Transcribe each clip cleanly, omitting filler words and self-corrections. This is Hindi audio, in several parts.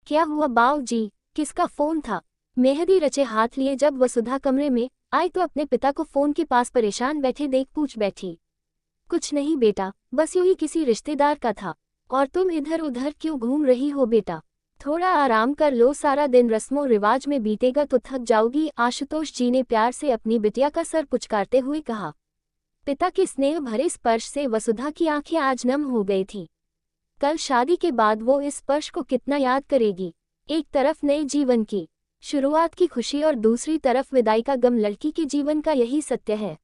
क्या हुआ बाऊजी, किसका फोन था? मेहदी रचे हाथ लिए जब वसुधा कमरे में आई तो अपने पिता को फोन के पास परेशान बैठे देख पूछ बैठी। कुछ नहीं बेटा, बस यूं ही किसी रिश्तेदार का था। और तुम इधर उधर क्यों घूम रही हो बेटा? थोड़ा आराम कर लो, सारा दिन रस्मों रिवाज में बीतेगा तो थक जाओगी, आशुतोष जी ने प्यार से अपनी बिटिया का सर पुचकारते हुए कहा। पिता के स्नेह भरे स्पर्श से वसुधा की आंखें आज नम हो गई थीं। कल शादी के बाद वो इस स्पर्श को कितना याद करेगी। एक तरफ नए जीवन की शुरुआत की खुशी और दूसरी तरफ विदाई का गम। लड़की के जीवन का यही सत्य है।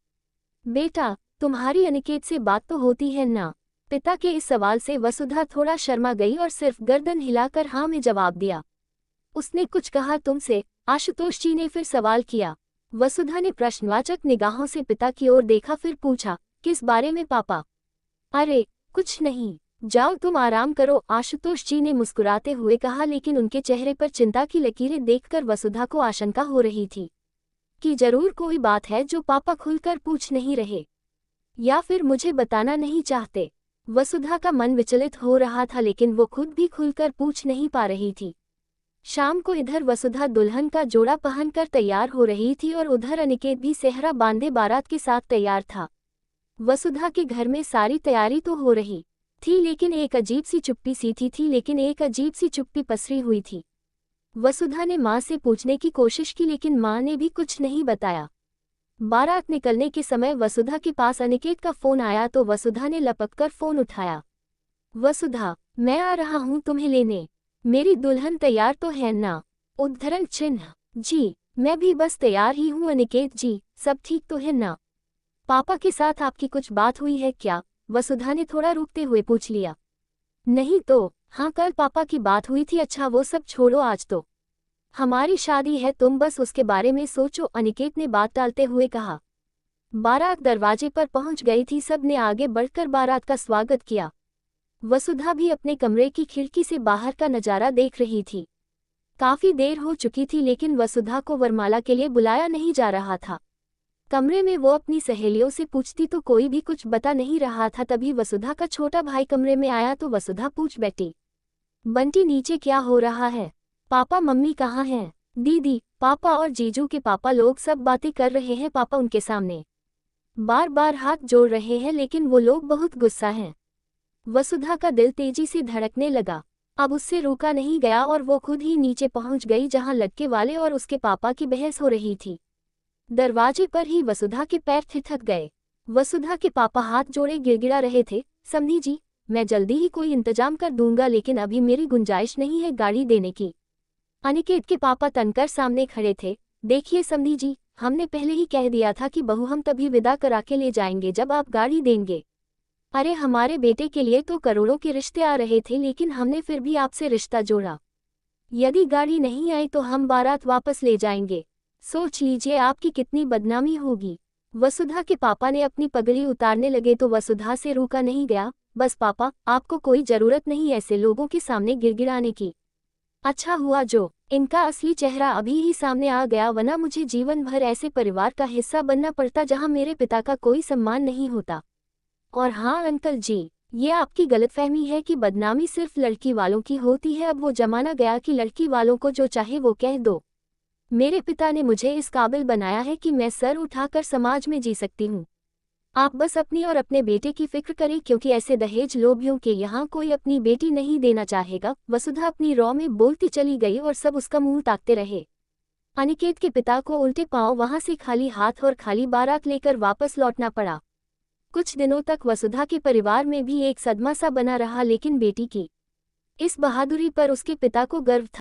बेटा, तुम्हारी अनिकेत से बात तो होती है ना? पिता के इस सवाल से वसुधा थोड़ा शर्मा गई और सिर्फ गर्दन हिलाकर हाँ में जवाब दिया। उसने कुछ कहा तुमसे? आशुतोष जी ने फिर सवाल किया। वसुधा ने प्रश्नवाचक निगाहों से पिता की ओर देखा, फिर पूछा, किस बारे में पापा? अरे कुछ नहीं, जाओ तुम आराम करो, आशुतोष जी ने मुस्कुराते हुए कहा, लेकिन उनके चेहरे पर चिंता की लकीरें देखकर वसुधा को आशंका हो रही थी कि जरूर कोई बात है जो पापा खुलकर पूछ नहीं रहे, या फिर मुझे बताना नहीं चाहते। वसुधा का मन विचलित हो रहा था, लेकिन वो खुद भी खुलकर पूछ नहीं पा रही थी। शाम को इधर वसुधा दुल्हन का जोड़ा पहनकर तैयार हो रही थी और उधर अनिकेत भी सेहरा बांधे बारात के साथ तैयार था। वसुधा के घर में सारी तैयारी तो हो रही थी, लेकिन एक अजीब सी चुप्पी पसरी हुई थी। वसुधा ने माँ से पूछने की कोशिश की, लेकिन माँ ने भी कुछ नहीं बताया। बारात निकलने के समय वसुधा के पास अनिकेत का फोन आया तो वसुधा ने लपककर फोन उठाया। वसुधा, मैं आ रहा हूँ तुम्हें लेने। मेरी दुल्हन तैयार तो है ना? उद्धरण चिन्ह। जी, मैं भी बस तैयार ही हूँ अनिकेत जी, सब ठीक तो है ना? पापा के साथ आपकी कुछ बात हुई है क्या? वसुधा ने थोड़ा रुकते हुए पूछ लिया। नहीं तो, हाँ कल पापा की बात हुई थी। अच्छा वो सब छोड़ो, आज तो हमारी शादी है, तुम बस उसके बारे में सोचो, अनिकेत ने बात टालते हुए कहा। बारात दरवाजे पर पहुंच गई थी, सब ने आगे बढ़कर बारात का स्वागत किया। वसुधा भी अपने कमरे की खिड़की से बाहर का नजारा देख रही थी। काफी देर हो चुकी थी, लेकिन वसुधा को वरमाला के लिए बुलाया नहीं जा रहा था। कमरे में वो अपनी सहेलियों से पूछती तो कोई भी कुछ बता नहीं रहा था। तभी वसुधा का छोटा भाई कमरे में आया तो वसुधा पूछ बैठी, बंटी नीचे क्या हो रहा है? पापा मम्मी कहाँ हैं? दीदी, पापा और जीजू के पापा, लोग सब बातें कर रहे हैं। पापा उनके सामने बार बार हाथ जोड़ रहे हैं, लेकिन वो लोग बहुत गुस्सा हैं। वसुधा का दिल तेजी से धड़कने लगा। अब उससे रोका नहीं गया और वो खुद ही नीचे पहुंच गई, जहां लड़के वाले और उसके पापा की बहस हो रही थी। दरवाजे पर ही वसुधा के पैर थिरक गए। वसुधा के पापा हाथ जोड़े गिड़गिड़ा रहे थे, समधी जी, मैं जल्दी ही कोई इंतजाम कर दूंगा, लेकिन अभी मेरी गुंजाइश नहीं है गाड़ी देने की। अनिकेत के पापा तनकर सामने खड़े थे। देखिए समधी जी, हमने पहले ही कह दिया था कि बहू हम तभी विदा करा के ले जाएंगे जब आप गाड़ी देंगे। अरे हमारे बेटे के लिए तो करोड़ों के रिश्ते आ रहे थे, लेकिन हमने फिर भी आपसे रिश्ता जोड़ा। यदि गाड़ी नहीं आई तो हम बारात वापस ले जाएंगे। सोच लीजिए आपकी कितनी बदनामी होगी। वसुधा के पापा ने अपनी पगड़ी उतारने लगे तो वसुधा से रोका नहीं गया। बस पापा, आपको कोई जरूरत नहीं ऐसे लोगों के सामने गिड़गिड़ाने की। अच्छा हुआ जो इनका असली चेहरा अभी ही सामने आ गया, वरना मुझे जीवन भर ऐसे परिवार का हिस्सा बनना पड़ता जहां मेरे पिता का कोई सम्मान नहीं होता। और हाँ अंकल जी, ये आपकी गलतफहमी है कि बदनामी सिर्फ लड़की वालों की होती है। अब वो जमाना गया कि लड़की वालों को जो चाहे वो कह दो। मेरे पिता ने मुझे इस काबिल बनाया है कि मैं सर उठाकर समाज में जी सकती हूँ। आप बस अपनी और अपने बेटे की फिक्र करें, क्योंकि ऐसे दहेज लोभियों के यहाँ कोई अपनी बेटी नहीं देना चाहेगा। वसुधा अपनी रौ में बोलती चली गई और सब उसका मुंह ताकते रहे। अनिकेत के पिता को उल्टे पांव वहां से खाली हाथ और खाली बारात लेकर वापस लौटना पड़ा। कुछ दिनों तक वसुधा के परिवार में भी एक सदमा सा बना रहा, लेकिन बेटी की इस बहादुरी पर उसके पिता को गर्व था।